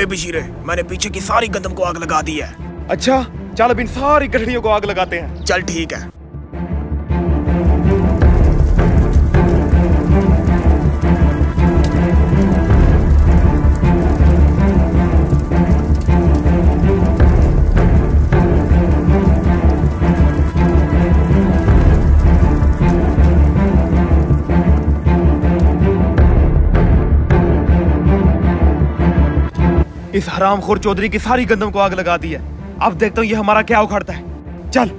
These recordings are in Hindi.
ओए बशीरे, मैंने पीछे की सारी गंदम को आग लगा दी है। अच्छा चल अब इन सारी गठड़ियों को आग लगाते हैं। चल ठीक है। इस हरामखोर चौधरी की सारी गंदम को आग लगा दी है। अब देखता हूँ ये हमारा क्या उखाड़ता है। चल।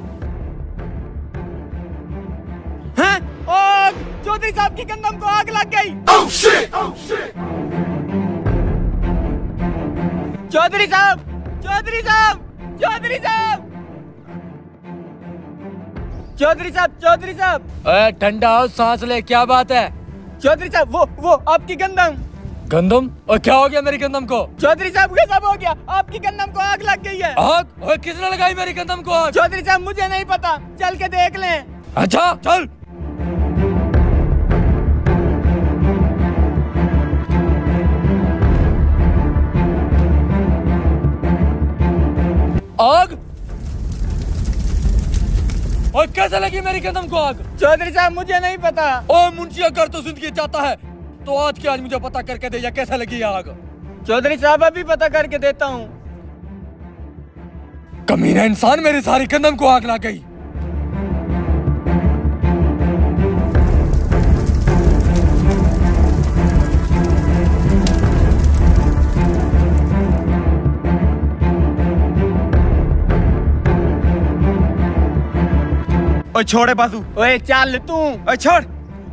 हैं? आग! चौधरी साहब की गंदम को आग लग गई। Oh shit! Oh shit! Chaudhary साहब! चौधरी साहब! चौधरी साहब! चौधरी साहब! चौधरी साहब! ठंडा हो, सांस ले। क्या बात है? चौधरी साहब वो आपकी गंदम। गंदम? और क्या हो गया मेरी गंदम को? चौधरी साहब गजब हो गया, आपकी गंदम को आग लग गई है। आग? और किसने लगाई मेरी गंदम को आग? चौधरी साहब मुझे नहीं पता, चल के देख लें। अच्छा चल। आग? और कैसे लगी मेरी गंदम को आग? चौधरी साहब मुझे नहीं पता। ओ मुंशी अगर तो जिंदगी चाहता है तो आज के आज मुझे पता करके दे, या कैसे लगी आग? चौधरी साहब अभी पता करके देता हूँ। कमीना इंसान, मेरी सारी गंदम को आग लग गई। ओए छोड़े बाजू। ओए चल तू। ओए छोड़।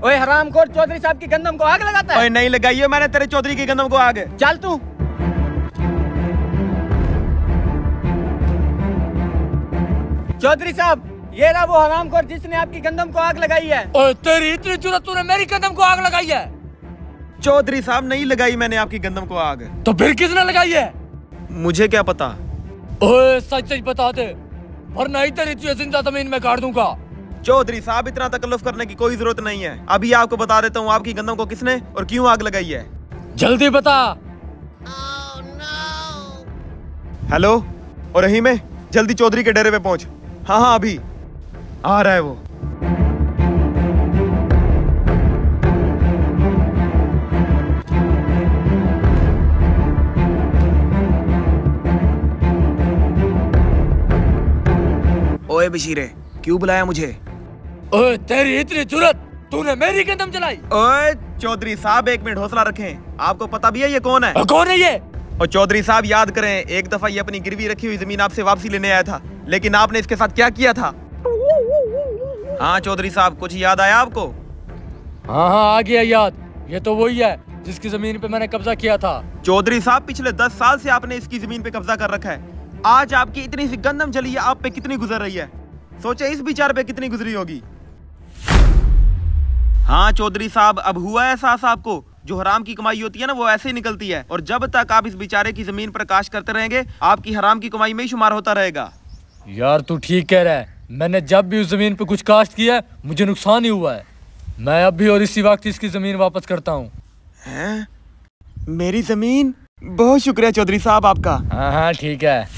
ओए हरामखोर, चौधरी साहब की गंदम को आग लगाता है। ओए नहीं लगाई है मैंने तेरे चौधरी की गंदम को आग। चल तू। चौधरी साहब ये रहा वो हरामखोर जिसने आपकी गंदम को आग लगाई है। ओए तेरी इतनी जुर्रत, तूने मेरी गंदम को आग लगाई है? चौधरी साहब नहीं लगाई मैंने आपकी गंदम को आग। तो फिर किसने लगाई है? मुझे क्या पता। ओए सच सच बता दे, वरना तेरी तुझे जिंदा जमीन में गाड़ दूंगा। चौधरी साहब इतना तकल्लुफ करने की कोई जरूरत नहीं है। अभी आपको बता देता हूँ आपकी गंदम को किसने और क्यों आग लगाई है। जल्दी बता। हेलो और रहीम है, जल्दी चौधरी के डेरे पे पहुंच। हाँ हाँ अभी आ रहा है वो। ओए बशीरे, क्यों बुलाया मुझे? ओए तेरी इतनी जुर्रत, तूने मेरी गंदम जलाई? ओए चौधरी साहब एक मिनट हौसला रखें। आपको पता भी है ये कौन है? कौन है ये? और चौधरी साहब याद करें, एक दफा ये अपनी गिरवी रखी हुई जमीन आपसे वापसी लेने आया था, लेकिन आपने इसके साथ क्या किया था? हाँ चौधरी साहब, कुछ याद आया आपको? हाँ हाँ आ गया याद। ये तो वही है जिसकी जमीन पे मैंने कब्जा किया था। चौधरी साहब पिछले 10 साल से आपने इसकी जमीन पे कब्जा कर रखा है। आज आपकी इतनी सी गंदम जली है, आप पे कितनी गुजर रही है? सोचे इस बेचारे पे कितनी गुजरी होगी। हाँ चौधरी साहब, अब हुआ है एहसास आपको, जो हराम की कमाई होती है ना वो ऐसे ही निकलती है। और जब तक आप इस बेचारे की जमीन पर काश करते रहेंगे, आपकी हराम की कमाई में ही शुमार होता रहेगा। यार तू ठीक कह रहा है, मैंने जब भी उस जमीन पे कुछ काश्त किया है मुझे नुकसान ही हुआ है। मैं अब भी और इसी वक्त इसकी जमीन वापस करता हूँ। हैं? मेरी जमीन? बहुत शुक्रिया चौधरी साहब आपका। हाँ हाँ ठीक है।